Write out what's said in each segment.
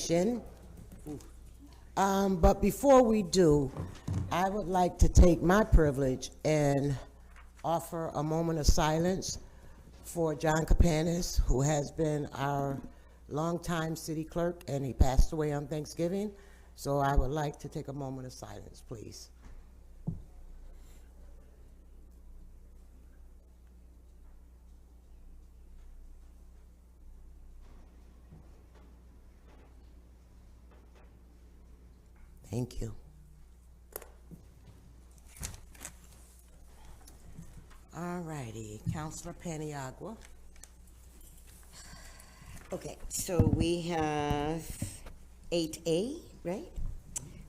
presentation. But before we do, I would like to take my privilege and offer a moment of silence for John Capanis, who has been our longtime city clerk, and he passed away on Thanksgiving. So I would like to take a moment of silence, please. Thank you. All righty, Councilor Paniagua. Okay, so we have 8A, right?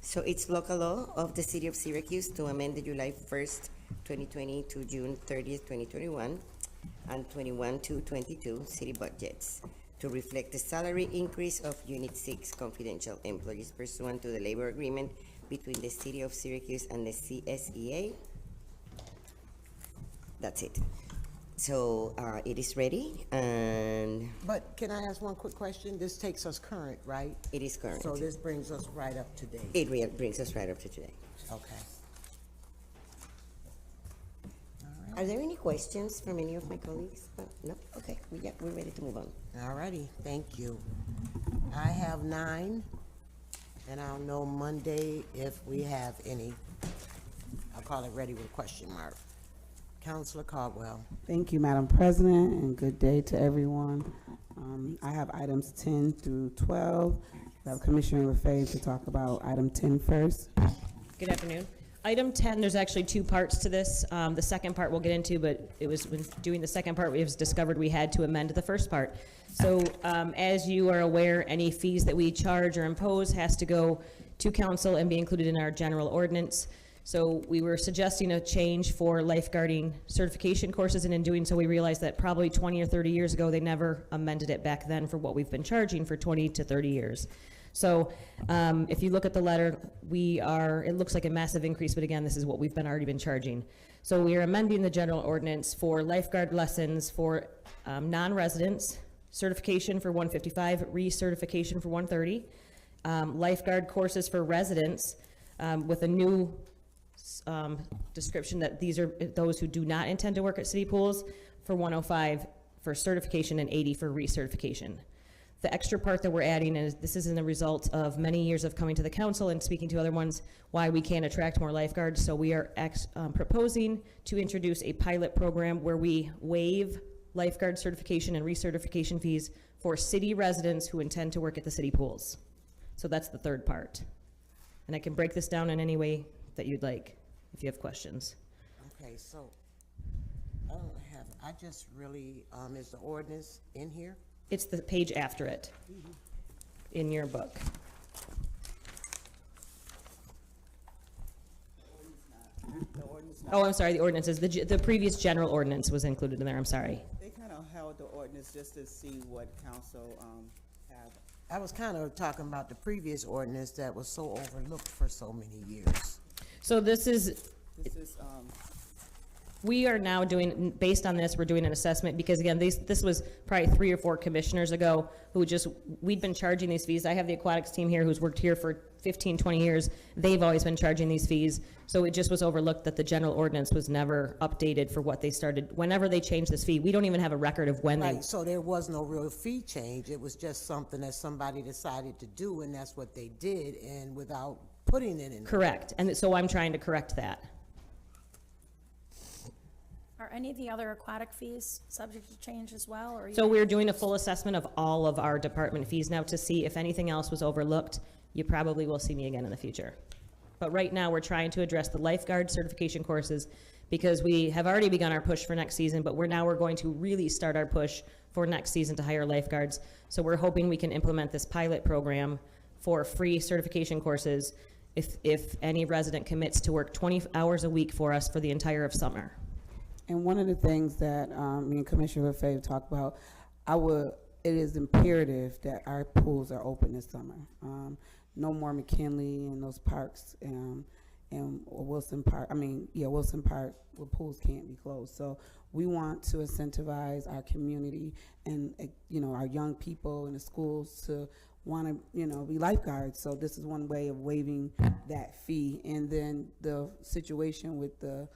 So it's local law of the City of Syracuse to amend the July 1st, 2020 to June 30th, 2021 and 21 to 22 city budgets to reflect the salary increase of Unit 6 confidential employees pursuant to the labor agreement between the City of Syracuse and the CSEA. That's it. So it is ready, and But can I ask one quick question? This takes us current, right? it is current. So this brings us right up to date. It brings us right up to today. Okay. Are there any questions from any of my colleagues? No? Okay, we're ready to move on. All righty, thank you. I have 9, and I'll know Monday if we have any. I'll call it ready with a question mark. Councilor Caldwell. Thank you, Madam President, and good day to everyone. I have items 10 through 12. We have Commissioner LaFave to talk about item 10 first. Good afternoon. Item 10, there's actually 2 parts to this. The second part we'll get into, but it was when doing the second part, we was discovered we had to amend the first part. So as you are aware, any fees that we charge or impose has to go to council and be included in our general ordinance. So we were suggesting a change for lifeguarding certification courses, and in doing so, we realized that probably 20 or 30 years ago, they never amended it back then for what we've been charging for 20 to 30 years. So if you look at the letter, it looks like a massive increase, but again, this is what we've already been charging. So we are amending the general ordinance for lifeguard lessons for non-residents, certification for 155, recertification for 130, lifeguard courses for residents with a new description that these are those who do not intend to work at city pools for 105 for certification and 80 for recertification. The extra part that we're adding is this is in the result of many years of coming to the council and speaking to other ones why we can't attract more lifeguards. So we are proposing to introduce a pilot program where we waive lifeguard certification and recertification fees for city residents who intend to work at the city pools. So that's the third part. And I can break this down in any way that you'd like if you have questions. Okay, so I just really, is the ordinance in here? It's the page after it in your book. Oh, I'm sorry, the ordinances. The previous general ordinance was included in there, I'm sorry. They kind of held the ordinance just to see what council had. I was kind of talking about the previous ordinance that was so overlooked for so many years. So this is, This is, we are now doing, based on this, we're doing an assessment because again, this was probably 3 or 4 commissioners ago who we'd been charging these fees. I have the aquatics team here who's worked here for 15, 20 years. They've always been charging these fees. So it just was overlooked that the general ordinance was never updated for what they started. Whenever they changed this fee, we don't even have a record of when Right, so there was no real fee change. It was just something that somebody decided to do, and that's what they did, and without putting it in. Correct. And so I'm trying to correct that. Are any of the other aquatic fees subject to change as well, or? So we're doing a full assessment of all of our department fees now to see if anything else was overlooked. You probably will see me again in the future. But right now, we're trying to address the lifeguard certification courses because we have already begun our push for next season, but we're going to really start our push for next season to hire lifeguards. So we're hoping we can implement this pilot program for free certification courses if any resident commits to work 20 hours a week for us for the entire of summer. And one of the things that me and Commissioner LaFave talked about, it is imperative that our pools are open this summer. No more McKinley and those parks and Wilson Park. Wilson Park, where pools can't be closed. So we want to incentivize our community and our young people in the schools to want to, you know, be lifeguards. So this is one way of waiving that fee. And then the situation with the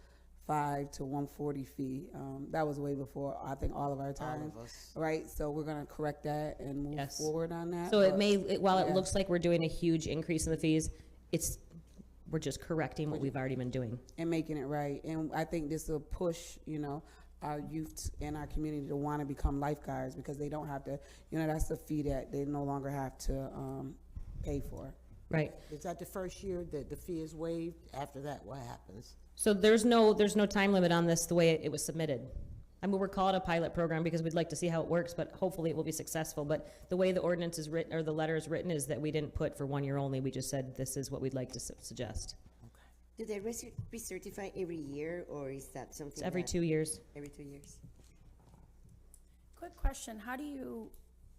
5 to 140 fee, that was way before, I think, all of our time. us. Right, so we're gonna correct that and move Yes. forward on that. So it but- may, while it yeah. looks like we're doing a huge increase in the fees, we're just correcting what we've already been doing. And making it right. And I think this will push, you know, our youth in our community to want to become lifeguards because they don't have to, you know, that's a fee that they no longer have to pay for. Right. Is that the first year that the fee is waived? After that, what happens? So there's no time limit on this, the way it was submitted. I mean, we're calling it a pilot program because we'd like to see how it works, but hopefully it will be successful. But the way the ordinance is written, or the letter is written, is that we didn't put for 1 year only. We just said, this is what we'd like to suggest. Do they recertify every year, or is that something? It's every that- 2 years. Every 2 years. Quick question, how do you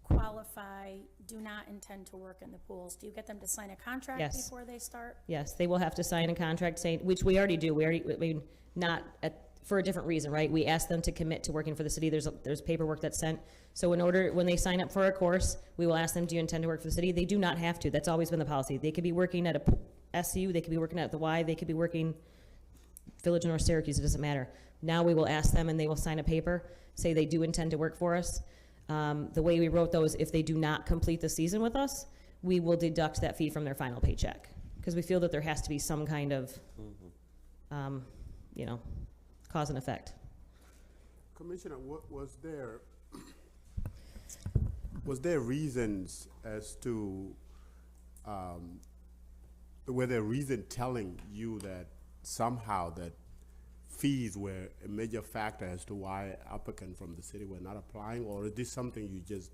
qualify do not intend to work in the pools? Do you get them to sign a contract Yes. before they start? Yes, they will have to sign a contract saying, which we already do. I mean, not for a different reason, right? We ask them to commit to working for the city. There's paperwork that's sent. So when they sign up for a course, we will ask them, do you intend to work for the city? They do not have to. That's always been the policy. They could be working at a SU, they could be working at the Y, they could be working Village of North Syracuse, it doesn't matter. Now we will ask them and they will sign a paper, say they do intend to work for us. The way we wrote those, if they do not complete the season with us, we will deduct that fee from their final paycheck. Because we feel that there has to be some kind of, you know, cause and effect. Commissioner, was there reasons as to, were there reason telling you that somehow that fees were a major factor as to why applicants from the city were not applying, or is this something you just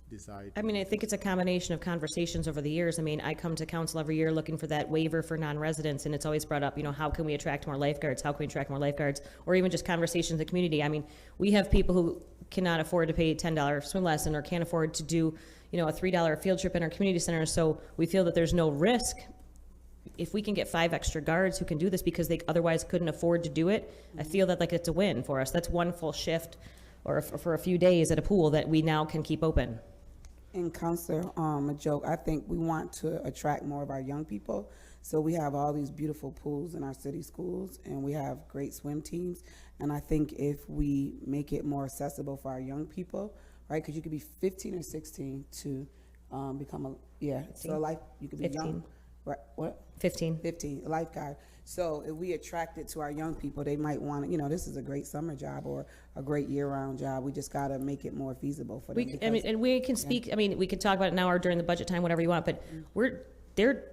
decide? I mean, I think it's a combination of conversations over the years. I mean, I come to council every year looking for that waiver for non-residents, and it's always brought up, you know, how can we attract more lifeguards? How can we attract more lifeguards? Or even just conversations in the community. I mean, we have people who cannot afford to pay a $10 swim lesson or can't afford to do, you know, a $3 field trip in our community center. So we feel that there's no risk. If we can get 5 extra guards who can do this because they otherwise couldn't afford to do it, I feel that like it's a win for us. That's one full shift or for a few days at a pool that we now can keep open. And Counselor, a joke, I think we want to attract more of our young people. So we have all these beautiful pools in our city schools and we have great swim teams. And I think if we make it more accessible for our young people, right? Because you could be 15 or 16 to become you could be 15. young. Right, what? 15. 15, a lifeguard. So if we attract it to our young people, they might want to, you know, this is a great summer job or a great year-round job. We just got to make it more feasible for them. I mean, and we can speak, I mean, we could talk about it now or during the budget time, whatever you want, but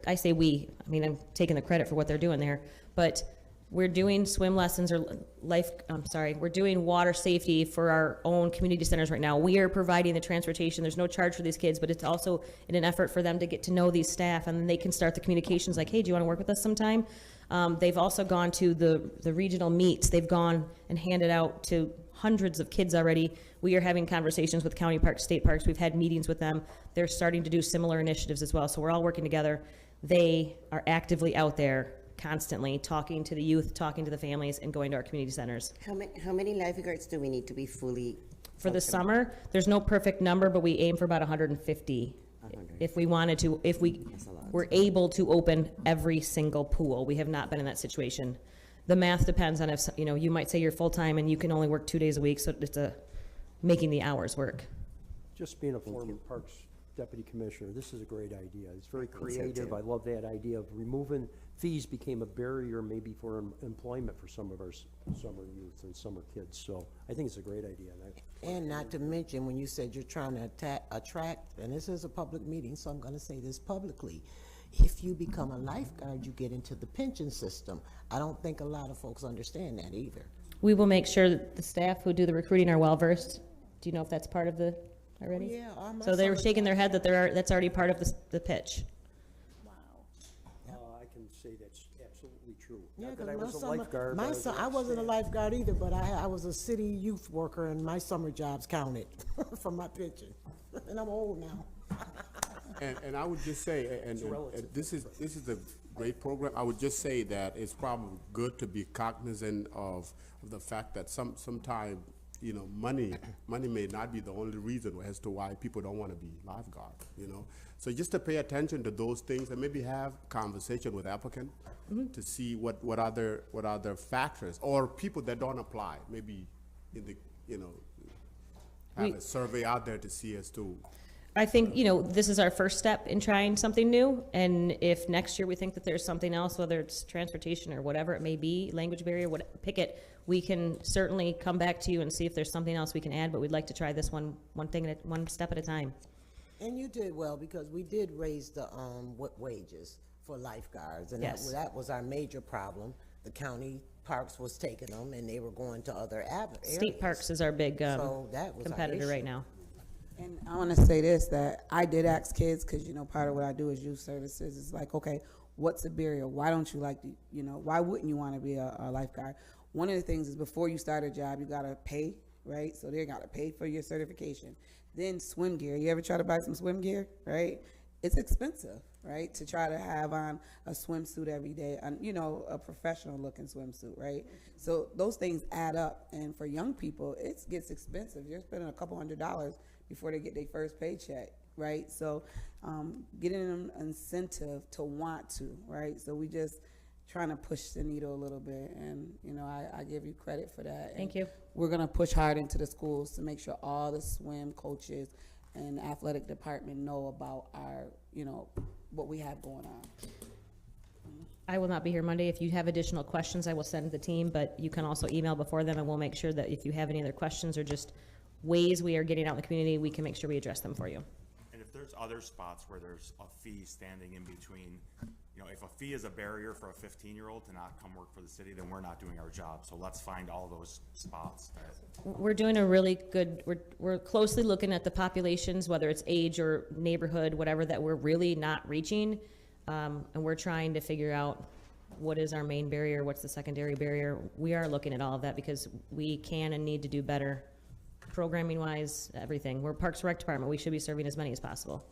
I say we, I mean, I'm taking the credit for what they're doing there, but we're doing swim lessons or we're doing water safety for our own community centers right now. We are providing the transportation. There's no charge for these kids, but it's also in an effort for them to get to know these staff, and then they can start the communications like, hey, do you want to work with us sometime? They've also gone to the regional meets. They've gone and handed out to hundreds of kids already. We are having conversations with county parks, state parks. We've had meetings with them. They're starting to do similar initiatives as well. So we're all working together. They are actively out there constantly talking to the youth, talking to the families, and going to our community centers. How many lifeguards do we need to be fully? For the summer, there's no perfect number, but we aim for about 150. 100. If we wanted to, if we That's a lot. were able to open every single pool. We have not been in that situation. The math depends on if, you know, you might say you're full-time and you can only work 2 days a week, so it's making the hours work. Just being a former Parks Deputy Commissioner, this is a great idea. It's very so, creative. too. I love that idea of removing fees became a barrier maybe for employment for some of our summer youth and summer kids. So I think it's a great idea. And not to mention, when you said you're trying to attract, and this is a public meeting, so I'm gonna say this publicly, if you become a lifeguard, you get into the pension system. I don't think a lot of folks understand that either. We will make sure that the staff who do the recruiting are well-versed. Do you know if that's part of the, already? Yeah, all my So they were summer shaking their head that that's already part of the pitch. Wow. I can say that's absolutely true. Yeah, Not that 'cause I my was a summer, lifeguard. my I was son, on I wasn't a staff. lifeguard either, but I was a city youth worker, and my summer jobs counted from my pension. And I'm old now. And I would just say, and this is a great program. I would just say that it's probably good to be cognizant of the fact that sometime you know, money may not be the only reason as to why people don't want to be lifeguard, you know. So just to pay attention to those things and maybe have conversation with applicant to see what other factors or people that don't apply, maybe in the, you know, have a survey out there to see as to. I think, you know, this is our first step in trying something new, and if next year we think that there's something else, whether it's transportation or whatever it may be, language barrier, pick it, we can certainly come back to you and see if there's something else we can add, but we'd like to try this one step at a time. And you did well, because we did raise the wages for lifeguards, and Yes. that was our major problem. The county parks was taking them, and they were going to other areas. State Parks is our big So that was our competitor right issue. now. And I want to say this, that I did ask kids, because, you know, part of what I do is youth services. It's like, okay, what's the barrier? Why don't you like to, you know, why wouldn't you want to be a lifeguard? One of the things is before you start a job, you got to pay, right? So they got to pay for your certification. Then swim gear. You ever try to buy some swim gear, right? It's expensive, right? To try to have on a swimsuit every day, you know, a professional looking swimsuit, right? So those things add up. And for young people, it gets expensive. You're spending a couple $100s before they get their first paycheck, right? So getting them incentive to want to, right? So we just trying to push the needle a little bit, and, you know, I give you credit for that. Thank And you. we're gonna push hard into the schools to make sure all the swim coaches and athletic department know about our, you know, what we have going on. I will not be here Monday. If you have additional questions, I will send the team, but you can also email before then, and we'll make sure that if you have any other questions or just ways we are getting out in the community, we can make sure we address them for you. And if there's other spots where there's a fee standing in between, you know, if a fee is a barrier for a 15-year-old to not come work for the city, then we're not doing our job. So let's find all those spots. We're doing a really good, we're closely looking at the populations, whether it's age or neighborhood, whatever, that we're really not reaching. And we're trying to figure out what is our main barrier, what's the secondary barrier. We are looking at all of that because we can and need to do better programming wise, everything. We're Parks and Rec Department. We should be serving as many as possible.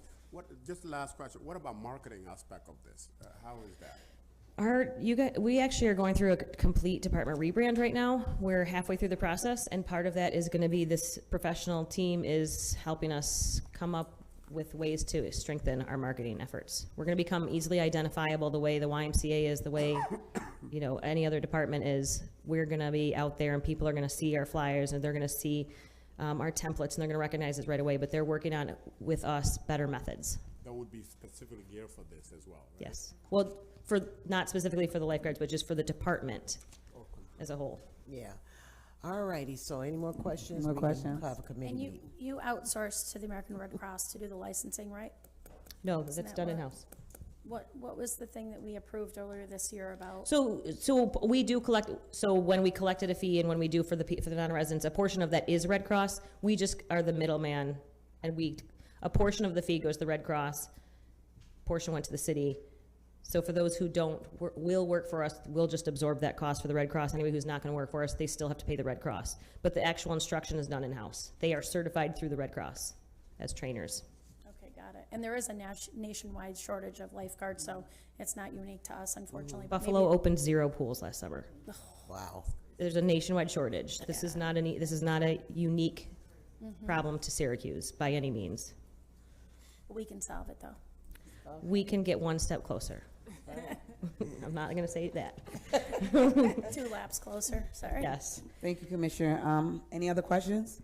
Just the last question, what about marketing aspect of this? How is that? We actually are going through a complete department rebrand right now. We're halfway through the process, and part of that is going to be this professional team is helping us come up with ways to strengthen our marketing efforts. We're going to become easily identifiable the way the YMCA is, the way, you know, any other department is. We're going to be out there, and people are going to see our flyers, and they're going to see our templates, and they're going to recognize it right away. But they're working on with us better methods. That would be specifically geared for this as well, right? Yes. Well, not specifically for the lifeguards, but just for the department as a whole. Yeah. All righty, so any more questions? More We can questions? have a committee And meeting. you outsourced to the American Red Cross to do the licensing, right? No, that's that done what- in-house. What was the thing that we approved earlier this year about? So we do collect, so when we collected a fee and when we do for the non-residents, a portion of that is Red Cross. We just are the middleman, and a portion of the fee goes to the Red Cross, portion went to the city. So for those who will work for us, we'll just absorb that cost for the Red Cross. Anybody who's not gonna work for us, they still have to pay the Red Cross. But the actual instruction is done in-house. They are certified through the Red Cross as trainers. Okay, got it. And there is a nationwide shortage of lifeguards, so it's not unique to us, unfortunately. but Buffalo maybe- opened 0 pools last summer. Wow. There's a nationwide shortage. This is not a unique problem to Syracuse by any means. We can solve it, though. We can get one step closer. I'm not gonna say that. 2 laps closer, sorry. Yes. Thank you, Commissioner. Any other questions?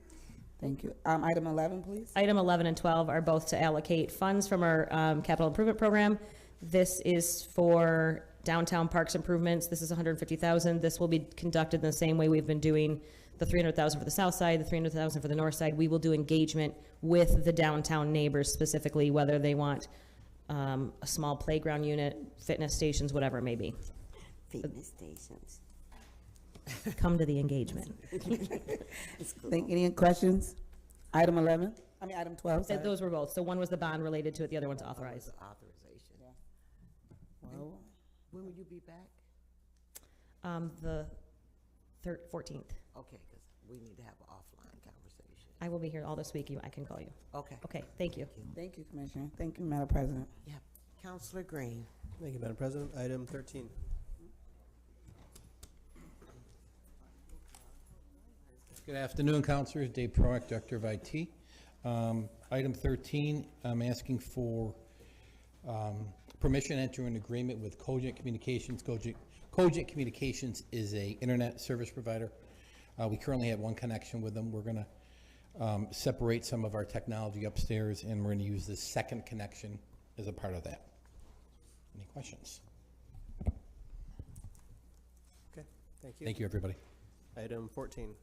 Thank you. Item 11, please. Item 11 and 12 are both to allocate funds from our capital improvement program. This is for downtown parks improvements. This is $150,000. This will be conducted in the same way we've been doing the $300,000 for the south side, the $300,000 for the north side. We will do engagement with the downtown neighbors specifically, whether they want a small playground unit, fitness stations, whatever it may be. Fitness stations. Come to the engagement. Any questions? Item 11, item 12, sorry. Those were both. So one was the bond related to it, the other one's authorized. Authorization. Well, When will you be back? The 14th. Okay, because we need to have an offline conversation. I will be here all this week. I can call you. Okay. Okay, thank you. Thank you, Commissioner. Thank you, Madam President. Yep. Counselor Green. Thank you, Madam President. Item 13. Good afternoon, Councilors. Dave Proack, Director of IT. Item 13, I'm asking for permission to enter an agreement with Cogent Communications. Cogent Communications is a internet service provider. We currently have one connection with them. We're going to separate some of our technology upstairs, and we're going to use this second connection as a part of that. Any questions? Okay, thank you. Thank you, everybody. Item 14.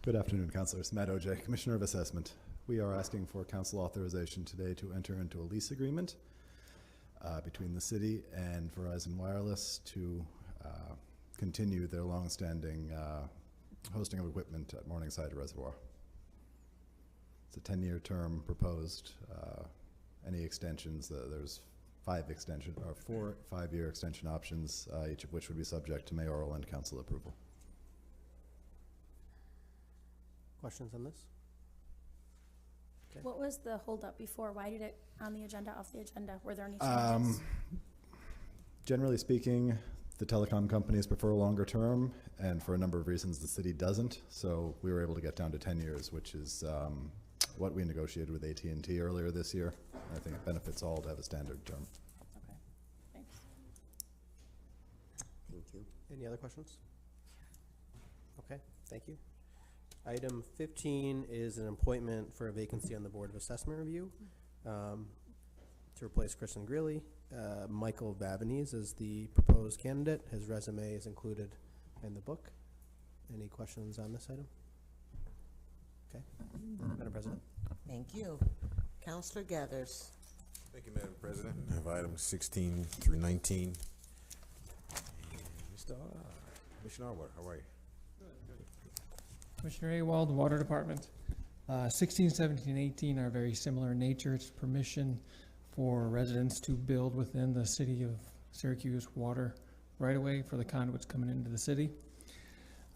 Good afternoon, Councilors. Matt OJ, Commissioner of Assessment. We are asking for council authorization today to enter into a lease agreement between the city and Verizon Wireless to continue their longstanding hosting of equipment at Morningside Reservoir. It's a 10-year term proposed. Any extensions, there's 4 5-year extension options, each of which would be subject to mayoral and council approval. Questions on this? Okay. What was the holdup before? Why did it on the agenda, off the agenda? Were there any changes? Generally speaking, the telecom companies prefer a longer term, and for a number of reasons the city doesn't. So we were able to get down to 10 years, which is what we negotiated with AT&T earlier this year. I think it benefits all to have a standard term. Okay, thanks. Thank you. Any other questions? Okay, thank you. Item 15 is an appointment for a vacancy on the Board of Assessment Review to replace Kristen Greeley. Michael Vavanese is the proposed candidate. His resume is included in the book. Any questions on this item? Okay, Madam President. Thank you. Counselor Gathers. Thank you, Madam President. I have items 16 through 19. Mr. Commissioner Arward, how are you? Commissioner Awald, Water Department. 16, 17, 18 are very similar in nature. It's permission for residents to build within the city of Syracuse water right away for the conduits coming into the city.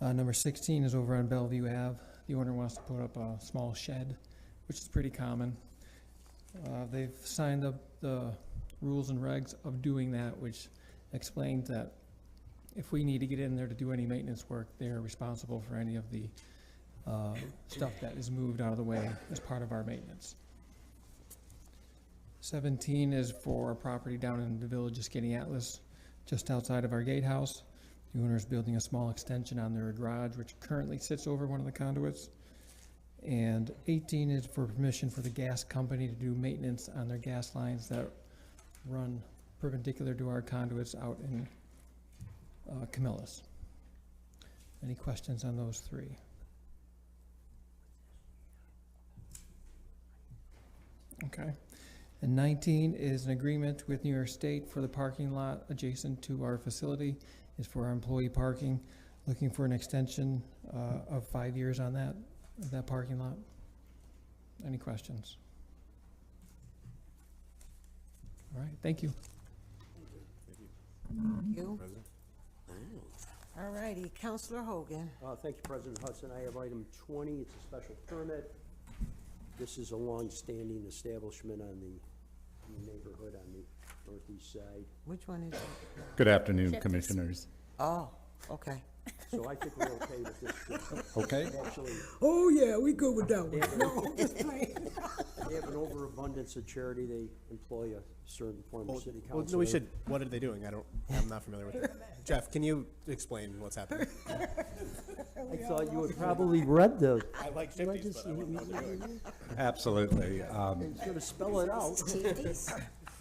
Number 16 is over on Bellevue Ave. The owner wants to put up a small shed, which is pretty common. They've signed up the rules and regs of doing that, which explains that if we need to get in there to do any maintenance work, they're responsible for any of the stuff that is moved out of the way as part of our maintenance. 17 is for a property down in the village of Skinny Atlas, just outside of our gatehouse. The owner is building a small extension on their garage, which currently sits over one of the conduits. And 18 is for permission for the gas company to do maintenance on their gas lines that run perpendicular to our conduits out in Camillus. Any questions on those three? Okay. And 19 is an agreement with New York State for the parking lot adjacent to our facility. Is for our employee parking. Looking for an extension of 5 years on that parking lot. Any questions? All right, thank you. Thank you. President? All righty, Counselor Hogan. Thank you, President Hudson. I have item 20. It's a special permit. This is a long-standing establishment on the neighborhood on the northeast side. Which one is it? Good afternoon, Shit. Commissioners. Oh, okay. So I think we're okay with this. Okay. Actually, Oh, yeah, we good with that they have, one. they have an overabundance of charity. They employ a certain form of city Well, council. we should, what are they doing? I'm not familiar with it. Jeff, can you explain what's happening? I thought you had probably read the. I like chimneys, but I wouldn't know what they're doing. Absolutely. Sort of spell it out.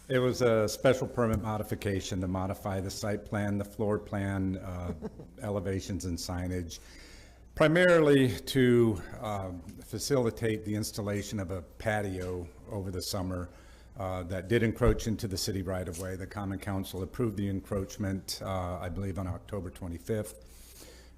It was a special permit modification to modify the site plan, the floor plan, elevations and signage, primarily to facilitate the installation of a patio over the summer that did encroach into the city right of way. The Common Council approved the encroachment, I believe, on October 25th.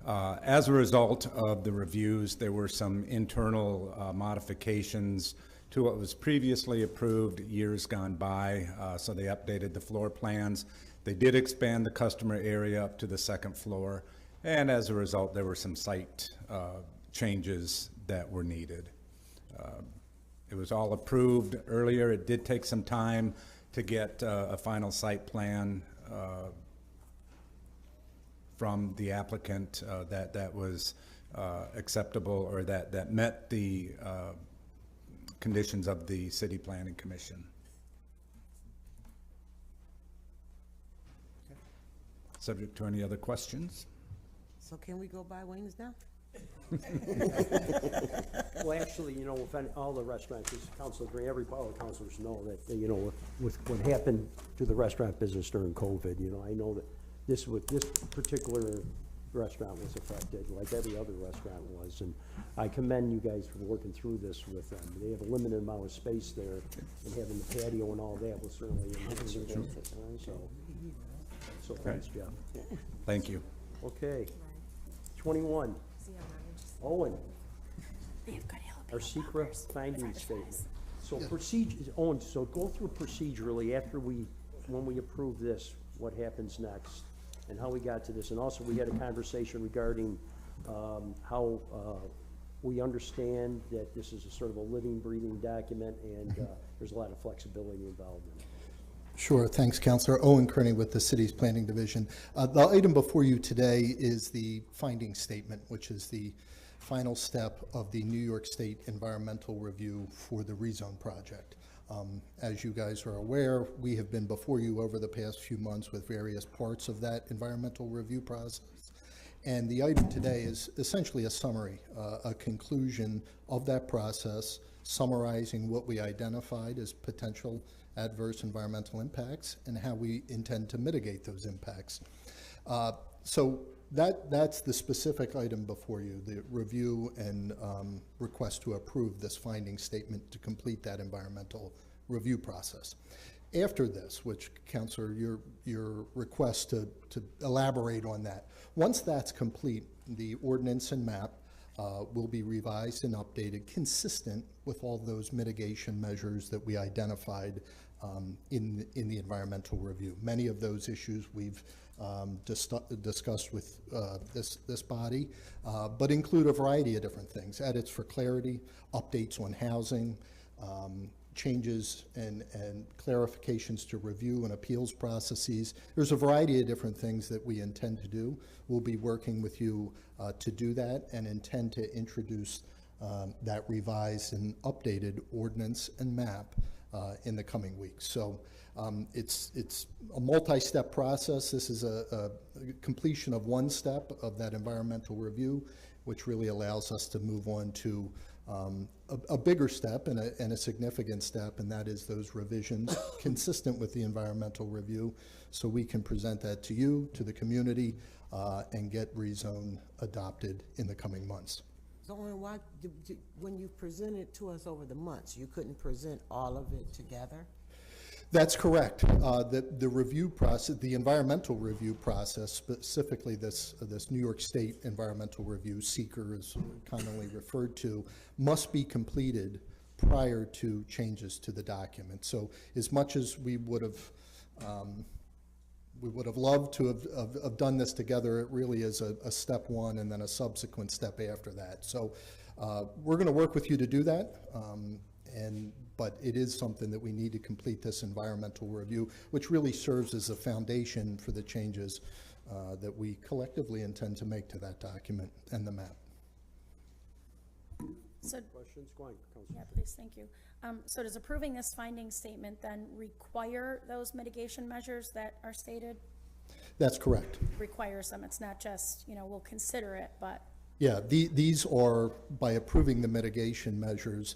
As a result of the reviews, there were some internal modifications to what was previously approved years gone by, so they updated the floor plans. They did expand the customer area up to the second floor, and as a result, there were some site changes that were needed. It was all approved earlier. It did take some time to get a final site plan from the applicant that was acceptable or that met the conditions of the City Planning Commission. Subject to any other questions? So can we go by wings now? Well, actually, you know, all the restaurants, as Council Green, all the councilors know that, you know, with what happened to the restaurant business during COVID, you know, I know that this particular restaurant was affected, like every other restaurant was, and I commend you guys for working through this with them. They have a limited amount of space there, and having the patio and all that was certainly so thanks, Jeff. Thank you. Okay. 21. Owen. Our secret finding statement. So Owen, so go through procedurally when we approve this, what happens next and how we got to this. And also we had a conversation regarding how we understand that this is a sort of a living, breathing document and there's a lot of flexibility involved in it. Sure, thanks, Councilor. Owen Kearney with the City's Planning Division. The item before you today is the finding statement, which is the final step of the New York State environmental review for the rezone project. As you guys are aware, we have been before you over the past few months with various parts of that environmental review process. And the item today is essentially a summary, a conclusion of that process, summarizing what we identified as potential adverse environmental impacts and how we intend to mitigate those impacts. So that's the specific item before you, the review and request to approve this finding statement to complete that environmental review process. After this, which, Councilor, your request to elaborate on that, once that's complete, the ordinance and map will be revised and updated consistent with all those mitigation measures that we identified in the environmental review. Many of those issues we've discussed with this body, but include a variety of different things: edits for clarity, updates on housing, changes and clarifications to review and appeals processes. There's a variety of different things that we intend to do. We'll be working with you to do that and intend to introduce that revised and updated ordinance and map in the coming weeks. So it's a multi-step process. This is a completion of one step of that environmental review, which really allows us to move on to a bigger step and a significant step, and that is those revisions consistent with the environmental review, so we can present that to you, to the community, and get rezone adopted in the coming months. So why, when you presented to us over the months, you couldn't present all of it together? That's correct. The review process, the environmental review process, specifically this New York State environmental review, SEEKR is commonly referred to, must be completed prior to changes to the document. So as much as we would have loved to have done this together, it really is a step one and then a subsequent step after that. So we're going to work with you to do that. But it is something that we need to complete this environmental review, which really serves as a foundation for the changes that we collectively intend to make to that document and the map. So, Questions? Go on, Councilor. yeah, please, thank you. So does approving this finding statement then require those mitigation measures that are stated? That's correct. Requires them, it's not just, we'll consider it, but. Yeah, these are, by approving the mitigation measures,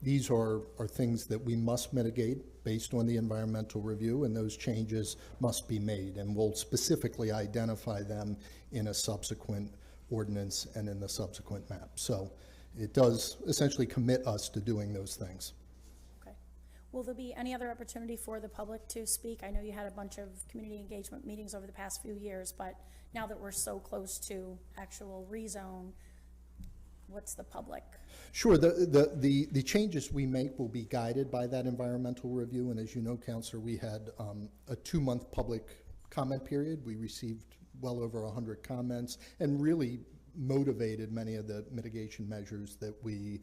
these are things that we must mitigate based on the environmental review, and those changes must be made, and we'll specifically identify them in a subsequent ordinance and in the subsequent map. So it does essentially commit us to doing those things. Okay. Will there be any other opportunity for the public to speak? I know you had a bunch of community engagement meetings over the past few years, but now that we're so close to actual rezone, what's the public? Sure. The changes we make will be guided by that environmental review. And as you know, Councilor, we had a 2-month public comment period. We received well over 100 comments and really motivated many of the mitigation measures that we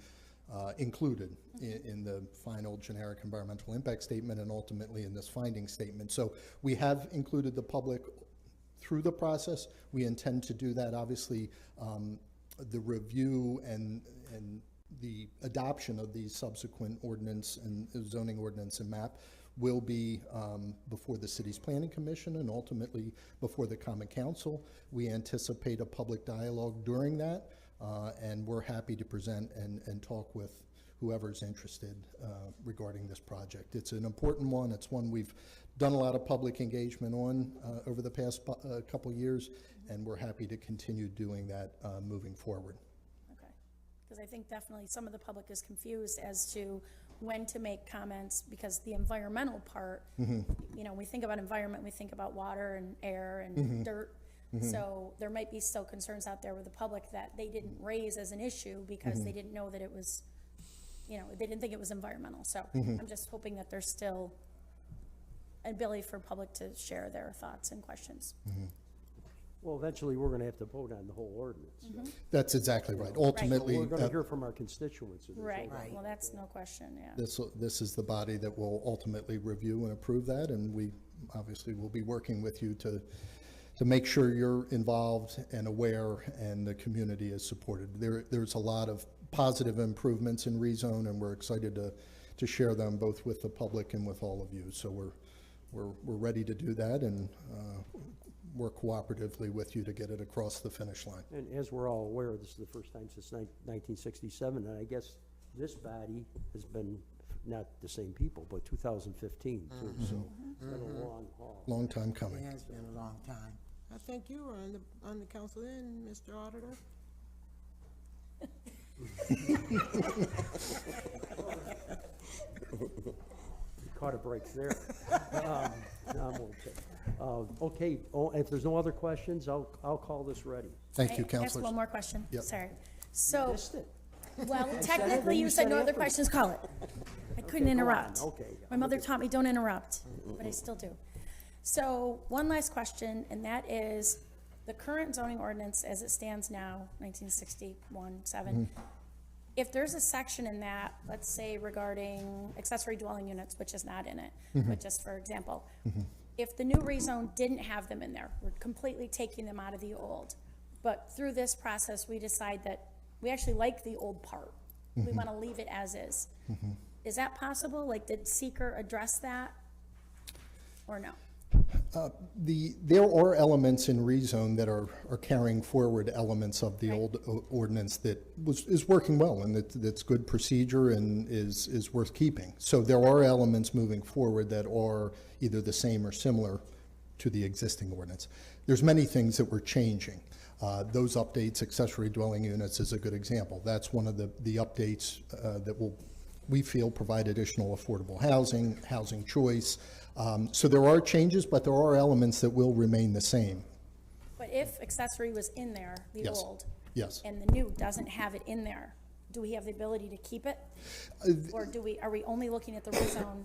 included in the final generic environmental impact statement and ultimately in this finding statement. So we have included the public through the process. We intend to do that. Obviously, the review and the adoption of the subsequent ordinance and zoning ordinance and map will be before the city's planning commission and ultimately before the common council. We anticipate a public dialogue during that, and we're happy to present and talk with whoever's interested regarding this project. It's an important one. It's one we've done a lot of public engagement on over the past couple years, and we're happy to continue doing that moving forward. Okay, because I think definitely some of the public is confused as to when to make comments, because the environmental part, you know, we think about environment, we think about water and air and dirt. So there might be still concerns out there with the public that they didn't raise as an issue because they didn't know that it was, you know, they didn't think it was environmental. So I'm just hoping that there's still an ability for public to share their thoughts and questions. Well, eventually, we're gonna have to vote on the whole ordinance. That's exactly right. Ultimately, We're gonna hear from our constituents. in this Right, whole- well, that's no question, yeah. this is the body that will ultimately review and approve that, and we obviously will be working with you to make sure you're involved and aware and the community is supported. There's a lot of positive improvements in rezone, and we're excited to share them both with the public and with all of you. So we're ready to do that and work cooperatively with you to get it across the finish line. And as we're all aware, this is the first time since 1967, and I guess this body has been, not the same people, but 2015 too, so it's been a long haul. Long time coming. It has been a long time. I think you were on the council then, Mr. Auditor. Caught a break there. I'm okay. Okay, if there's no other questions, I'll call this ready. Thank you, Can I ask councilors. one more question? Yep. Sorry. So, Missed it. well, said it, technically then you you said said no other after. questions, call it. I couldn't go on. interrupt. Okay. My mother taught me, don't interrupt, but I still do. So, one last question, and that is, the current zoning ordinance as it stands now, 1961-7, if there's a section in that, let's say regarding accessory dwelling units, which is not in it, but just for example, if the new rezone didn't have them in there, we're completely taking them out of the old, but through this process, we decide that we actually like the old part. We want to leave it as is. Is that possible? Like, did seeker address that or no? There are elements in rezone that are carrying forward elements of the old ordinance that is working well and that's good procedure and is worth keeping. So there are elements moving forward that are either the same or similar to the existing ordinance. There's many things that we're changing. Those updates, accessory dwelling units is a good example. That's one of the updates that we feel provide additional affordable housing choice. So there are changes, but there are elements that will remain the same. But if accessory was in there, the Yes. old, Yes. and the new doesn't have it in there, do we have the ability to keep it? Or are we only looking at the rezone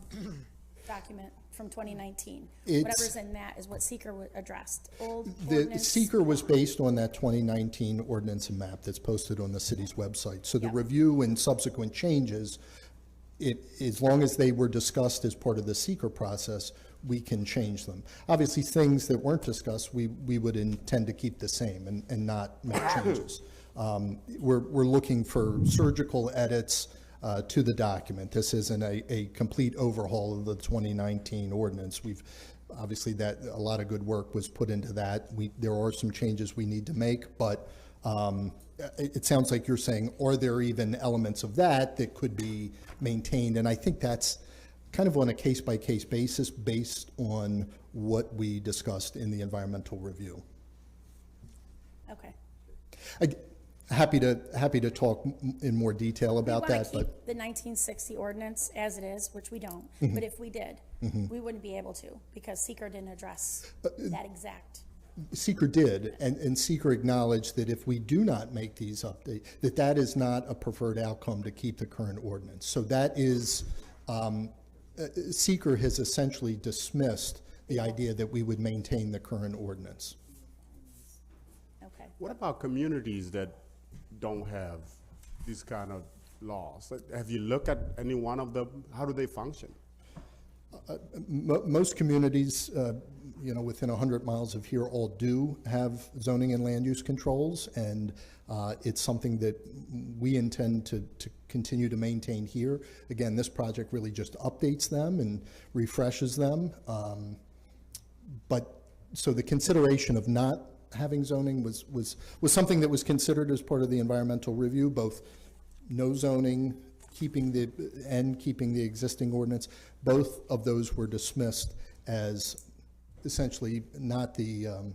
document from 2019? It's- Whatever's in that is what seeker addressed. Old The ordinance. seeker was based on that 2019 ordinance and map that's posted on the city's website. So the Yeah. review and subsequent changes, as long as they were discussed as part of the seeker process, we can change them. Obviously, things that weren't discussed, we would intend to keep the same and not make changes. We're looking for surgical edits to the document. This isn't a complete overhaul of the 2019 ordinance. Obviously, that a lot of good work was put into that. There are some changes we need to make, but it sounds like you're saying, are there even elements of that could be maintained? And I think that's kind of on a case-by-case basis based on what we discussed in the environmental review. Okay. Happy to talk in more detail about that, We want to but keep the 1960 ordinance as it is, which we don't. But if we did, we wouldn't be able to, because seeker didn't address that exact. seeker did, and seeker acknowledged that if we do not make these updates, that is not a preferred outcome to keep the current ordinance. So that is, seeker has essentially dismissed the idea that we would maintain the current ordinance. Okay. What about communities that don't have these kind of laws? Have you looked at any one of them? How do they function? Most communities within 100 miles of here all do have zoning and land use controls, and it's something that we intend to continue to maintain here. Again, this project really just updates them and refreshes them. But so the consideration of not having zoning was something that was considered as part of the environmental review, both no zoning, keeping the existing ordinance. Both of those were dismissed as essentially not the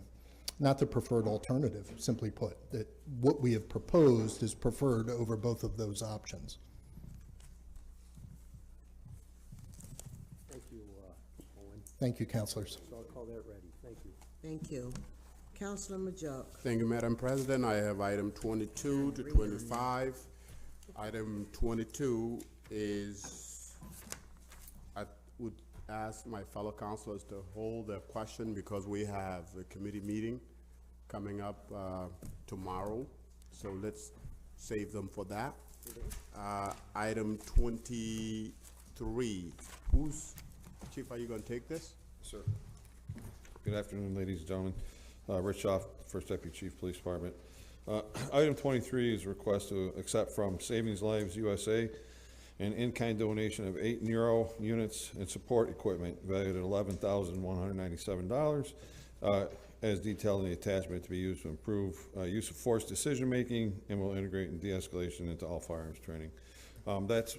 preferred alternative, simply put, that what we have proposed is preferred over both of those options. Thank you, Owen. Thank you, councilors. So I'll call that ready. Thank you. Thank you. Councilor Majuk. Thank you, Madam President. I have item 22 to 25. Item 22 is, I would ask my fellow councilors to hold their question because we have a committee meeting coming up tomorrow. So let's save them for that. Item 23. Chief, are you going to take this? Sir. Good afternoon, ladies and gentlemen. Rich Schaaf, First Deputy Chief, Police Department. Item 23 is a request to accept from Savings Lives USA an in-kind donation of 8 Nero units and support equipment valued at $11,197 as detailed in the attachment to be used to improve use of force decision-making and will integrate and de-escalation into all firearms training. That's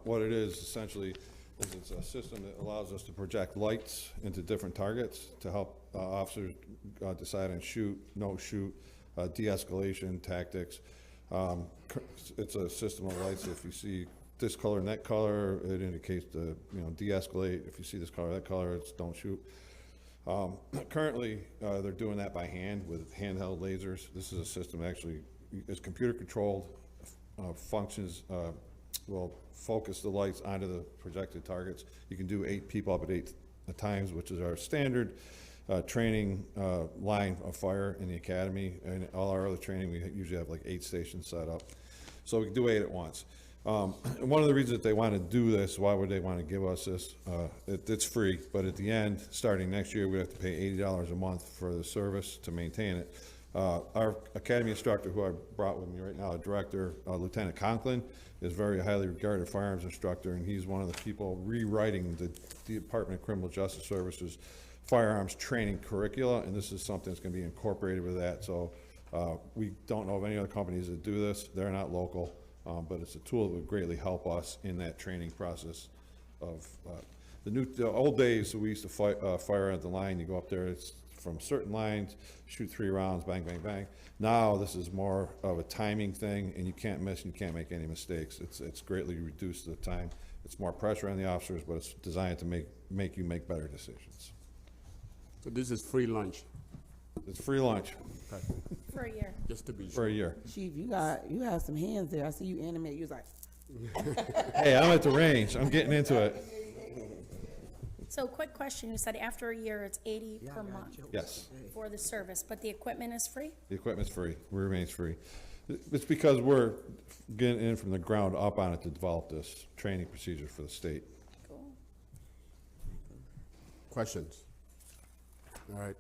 what it is essentially. It's a system that allows us to project lights into different targets to help officers decide on shoot, no shoot, de-escalation tactics. It's a system of lights. If you see this color and that color, it indicates to de-escalate. If you see this color, that color, it's don't shoot. Currently, they're doing that by hand with handheld lasers. This is a system that actually is computer controlled, functions. Will focus the lights onto the projected targets. You can do 8 people up at 8 times, which is our standard training line of fire in the academy. And all our other training, we usually have like 8 stations set up. So we can do 8 at once. And one of the reasons that they want to do this, why would they want to give us this? It's free, but at the end, starting next year, we have to pay $80 a month for the service to maintain it. Our academy instructor, who I brought with me right now, Director Lieutenant Conklin, is a very highly regarded firearms instructor, and he's one of the people rewriting the Department of Criminal Justice Services firearms training curricula, and this is something that's going to be incorporated with that. So we don't know of any other companies that do this. They're not local, but it's a tool that would greatly help us in that training process of the old days. We used to fire at the line. You go up there, it's from certain lines, shoot 3 rounds, bang, bang, bang. Now this is more of a timing thing, and you can't miss and you can't make any mistakes. It's greatly reduced the time. It's more pressure on the officers, but it's designed to make you make better decisions. So this is free lunch? It's free lunch. Okay. For a year. Just to be sure. For a year. Chief, you have some hands there. I see you animate. You was like. Hey, I'm at the range. I'm getting into it. So quick question, you said after a year it's 80 per month? Yes. For the service, but the equipment is free? The equipment's free, remains free. It's because we're getting in from the ground up on it to develop this training procedure for the state. Cool. Questions? All right.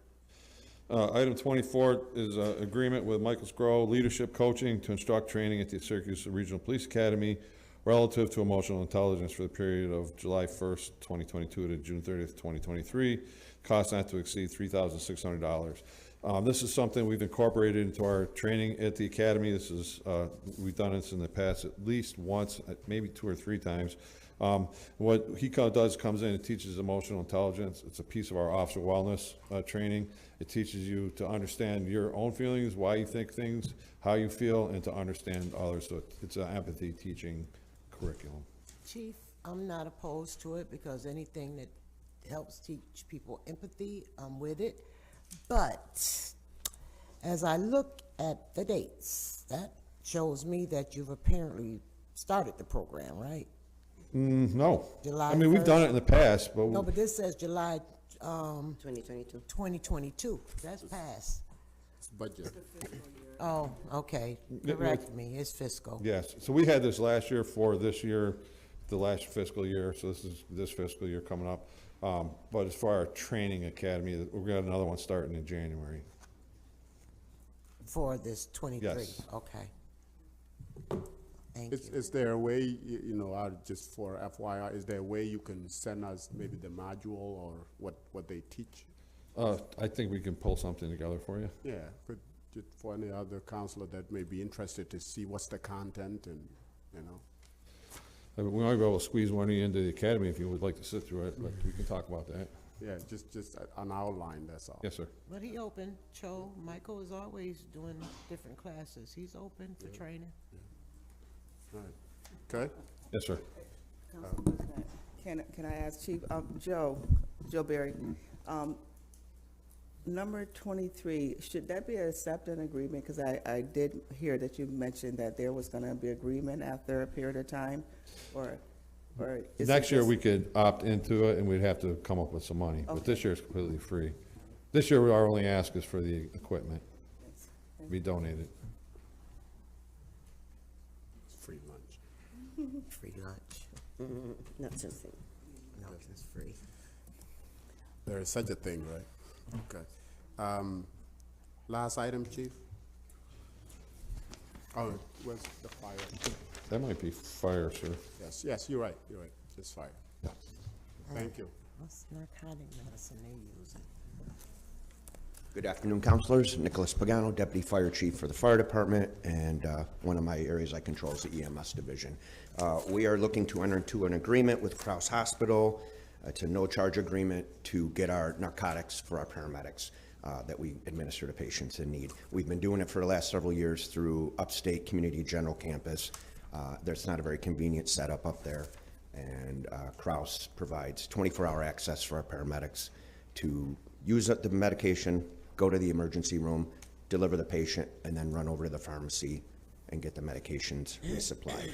Item 24 is an agreement with Michael Scrow Leadership Coaching to instruct training at the Syracuse Regional Police Academy relative to emotional intelligence for the period of July 1st, 2022 to June 30th, 2023. Cost not to exceed $3,600. This is something we've incorporated into our training at the academy. This is we've done this in the past at least once, maybe 2 or 3 times. What he does comes in and teaches emotional intelligence. It's a piece of our officer wellness training. It teaches you to understand your own feelings, why you think things, how you feel, and to understand others. So it's an empathy teaching curriculum. Chief, I'm not opposed to it because anything that helps teach people empathy, I'm with it. But as I look at the dates, that shows me that you've apparently started the program, right? No. July I mean, we've done it in the past, but no, but this says July 2022. 2022. That's past. It's budget. Oh, okay. Correct me. It's fiscal. yes. So we had this last year for this year, the last fiscal year. So this is this fiscal year coming up. But as far as training academy, we've got another one starting in January. For this 23? Yes. Okay. Thank you. Is there a way, you know, just for FYI, is there a way you can send us maybe the module or what they teach? I think we can pull something together for you. Yeah, but just for any other counselor that may be interested to see what's the content and, you know. We might be able to squeeze one of you into the academy if you would like to sit through it, but we can talk about that. Yeah, just an outline, that's all. Yes, sir. But he open, Cho. Michael is always doing different classes. He's open for training. All right. Okay? Yes, sir. Council President, can I ask Chief, Joe Berry, number 23, should that be a accepted agreement? Because I did hear that you mentioned that there was gonna be agreement after a period of time, or is it Next year, just- we could opt into it, and we'd have to come up with some money, but Okay. this year is completely free. This year, our only ask is for the equipment to be donated. Free lunch. Free lunch. Not just it. No, it's free. There is such a thing, right? Okay. Last item, Chief? Oh, where's the fire? That might be fire, sir. Yes, you're right, just fire. Thank you. What's narcotic medicine they using? Good afternoon, councilors. Nicholas Pagano, Deputy Fire Chief for the Fire Department, and one of my areas I control is the EMS Division. We are looking to enter into an agreement with Crouse Hospital. It's a no-charge agreement to get our narcotics for our paramedics that we administer to patients in need. We've been doing it for the last several years through Upstate Community General Campus. There's not a very convenient setup up there, and Crouse provides 24-hour access for our paramedics to use up the medication, go to the emergency room, deliver the patient, and then run over to the pharmacy and get the medications resupplied.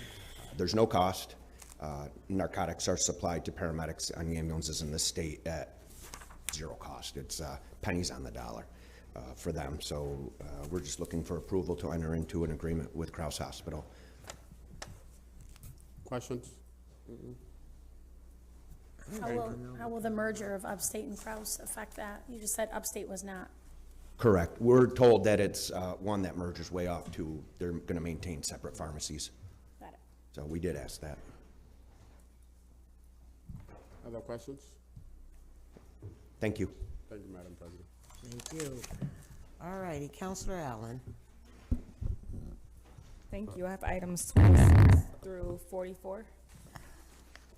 There's no cost. Narcotics are supplied to paramedics on the ambulances in the state at zero cost. It's pennies on the dollar for them. So we're just looking for approval to enter into an agreement with Crouse Hospital. Questions? How will the merger of Upstate and Crouse affect that? You just said Upstate was not. Correct. We're told that it's one that merges way off to, they're going to maintain separate pharmacies. Got it. So we did ask that. Other questions? Thank you. Thank you, Madam President. Thank you. All righty, Counselor Allen. Thank you. I have items 26 through 44.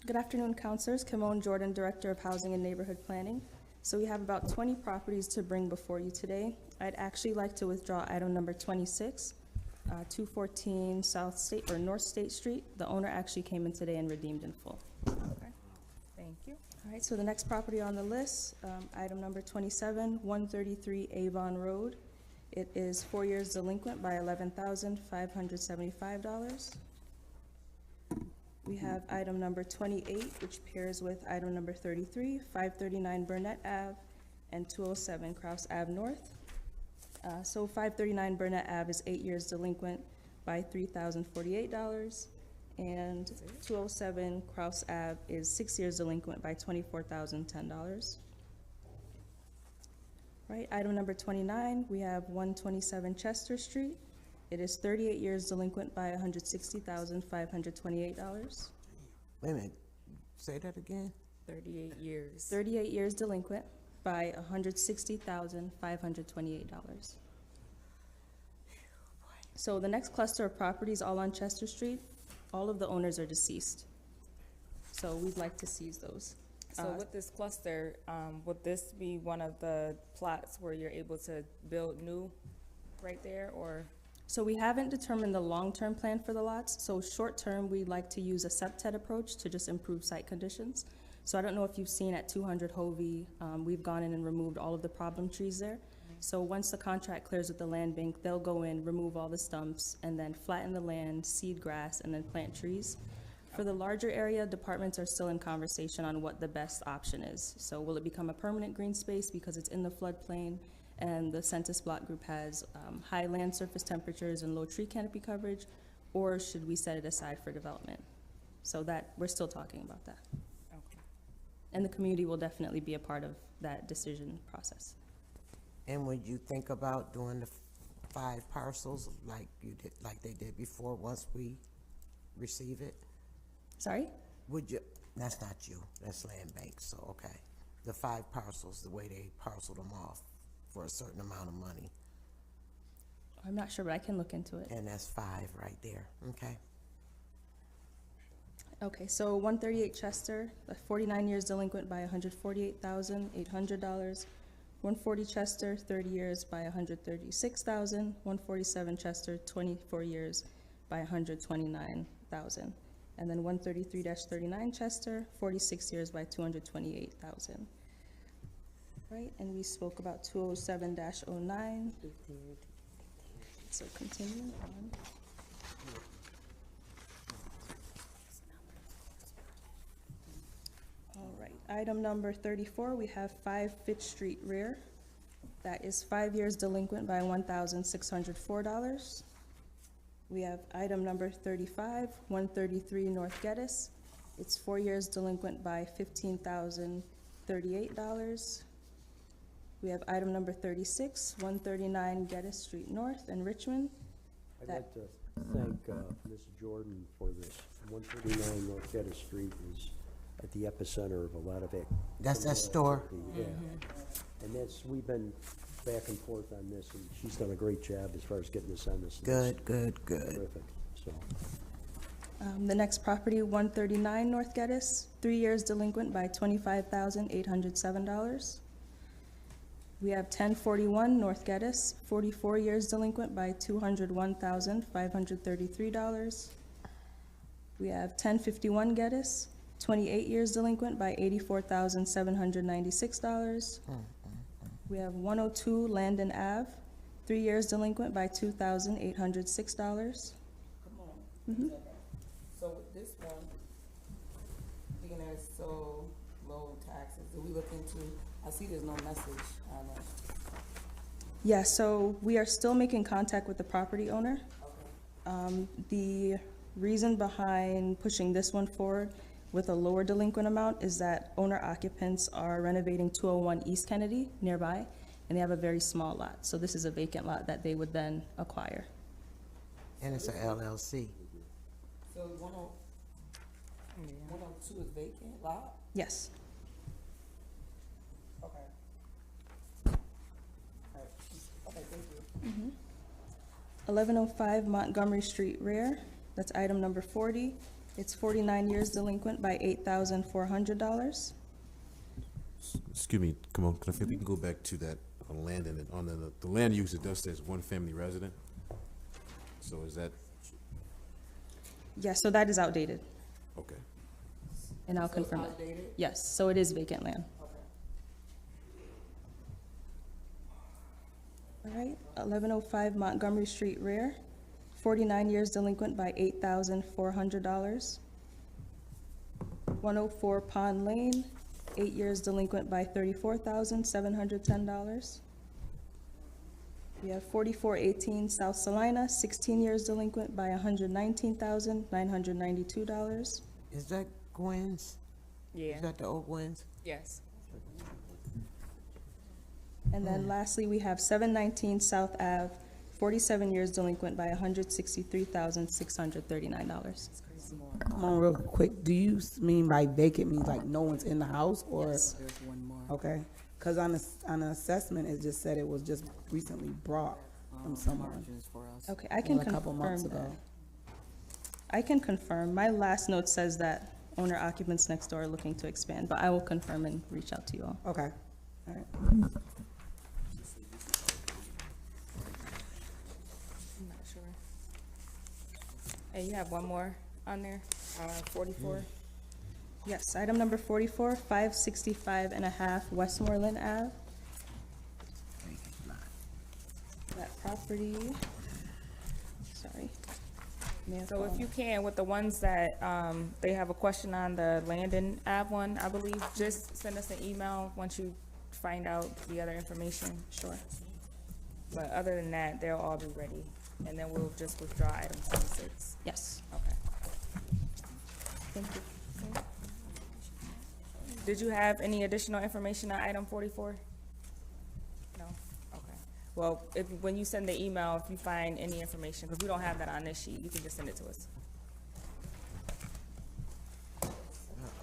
Good afternoon, councilors. Kimone Jordan, Director of Housing and Neighborhood Planning. So we have about 20 properties to bring before you today. I'd actually like to withdraw item number 26, 214 South State or North State Street. The owner actually came in today and redeemed in full. Okay. Thank you. All right, so the next property on the list, item number 27, 133 Avon Road. It is 4 years delinquent by $11,575. We have item number 28, which pairs with item number 33, 539 Burnett Ave and 207 Crouse Ave North. So 539 Burnett Ave is 8 years delinquent by $3,048, and 207 Crouse Ave is 6 years delinquent by $24,010. Right, item number 29, we have 127 Chester Street. It is 38 years delinquent by $160,528. Wait a minute, say that again? 38 years. 38 years delinquent by $160,528. So the next cluster of properties all on Chester Street, all of the owners are deceased. So we'd like to seize those. So with this cluster, would this be one of the plots where you're able to build new right there, or? So we haven't determined the long-term plan for the lots. So short-term, we'd like to use a septet approach to just improve site conditions. So I don't know if you've seen at 200 Hovey, we've gone in and removed all of the problem trees there. So once the contract clears with the land bank, they'll go in, remove all the stumps, and then flatten the land, seed grass, and then plant trees. For the larger area, departments are still in conversation on what the best option is. So will it become a permanent green space because it's in the floodplain and the census block group has high land surface temperatures and low tree canopy coverage, or should we set it aside for development? So that, we're still talking about that. Okay. And the community will definitely be a part of that decision process. And would you think about doing the 5 parcels like you did, like they did before, once we receive it? Sorry? Would you, that's not you, that's Land Bank, so, okay. The 5 parcels, the way they parceled them off for a certain amount of money. I'm not sure, but I can look into it. And that's 5 right there, okay? Okay, so 138 Chester, 49 years delinquent by $148,800. 140 Chester, 30 years by $136,000. 147 Chester, 24 years by $129,000. And then 133-39 Chester, 46 years by $228,000. Right, and we spoke about 207-09. So continuing on. All right, item number 34, we have 5 Fitch Street rear. That is 5 years delinquent by $1,604. We have item number 35, 133 North Geddes. It's 4 years delinquent by $15,038. We have item number 36, 139 Geddes Street North in Richmond. I'd like to thank Ms. Jordan for this. 139 North Geddes Street is at the epicenter of a lot of it. That's that store? Yeah. And we've been back and forth on this, and she's done a great job as far as getting this on this list. Good. Terrific, so. The next property, 139 North Geddes, 3 years delinquent by $25,807. We have 1041 North Geddes, 44 years delinquent by $201,533. We have 1051 Geddes, 28 years delinquent by $84,796. We have 102 Landon Ave, 3 years delinquent by $2,806. So with this one, being that it's so low taxes, do we look into, I see there's no message on it. Yeah, so we are still making contact with the property owner. The reason behind pushing this one forward with a lower delinquent amount is that owner occupants are renovating 201 East Kennedy nearby, and they have a very small lot. So this is a vacant lot that they would then acquire. And it's a LLC. So 102 is vacant lot? Yes. Okay. Okay, thank you. 1105 Montgomery Street rear, that's item number 40. It's 49 years delinquent by $8,400. Excuse me, come on, if we can go back to that land, and on the land use, it does says 1 family resident. So is that, Yes, so that is outdated, okay. and I'll So it's confirm it. outdated? Yes, so it is vacant land. All right, 1105 Montgomery Street rear, 49 years delinquent by $8,400. 104 Pond Lane, 8 years delinquent by $34,710. We have 4418 South Salina, 16 years delinquent by $119,992. Is that Gwen's? Yeah. Is that the old Gwen's? Yes. And then lastly, we have 719 South Ave, 47 years delinquent by $163,639. Come on, real quick, do you mean by vacant means like no one's in the house, or? Yes. There's one more. Okay, because on an assessment, it just said it was just recently brought from someone. Okay, I can A couple months confirm ago. that. I can confirm. My last note says that owner occupants next door are looking to expand, but I will confirm and reach out to you all. Okay, all right. I'm not sure. Hey, you have one more on there, 44? Yes, item number 44, 565 and a half Westmoreland Ave. That property, sorry. May have So if gone- you can, with the ones that, they have a question on the Landon Ave one, I believe, just send us an email once you find out the other information. Sure. But other than that, they'll all be ready, and then we'll just withdraw item 26. Yes. Okay. Thank you. Did you have any additional information on item 44? No? Okay. Well, when you send the email, if you find any information, because we don't have that on this sheet, you can just send it to us.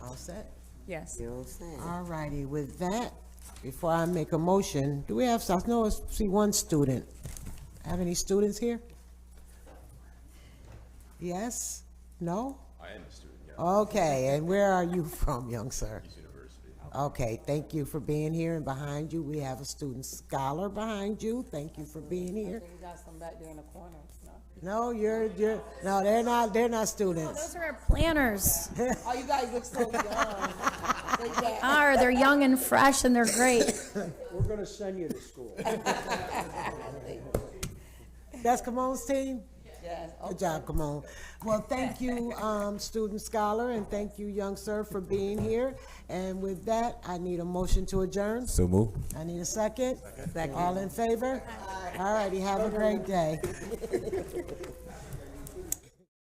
All set? Yes. You're all set. All righty, with that, before I make a motion, do we have, I know I see one student. Have any students here? Yes? No? I am a student, yeah. Okay, and where are you from, young sir? Okay, thank you for being here, and behind you, we have a student scholar behind you. Thank you for being here. We got some back there in the corner, no? No, no, they're not students. Those are our planners. Oh, you guys look so young. They're young and fresh and they're great. We're gonna send you to school. That's Kamon's team? Yes. Good job, Kamon. Well, thank you, student scholar, and thank you, young sir, for being here. And with that, I need a motion to adjourn. So move. I need a second. All in favor? All righty, have a great day.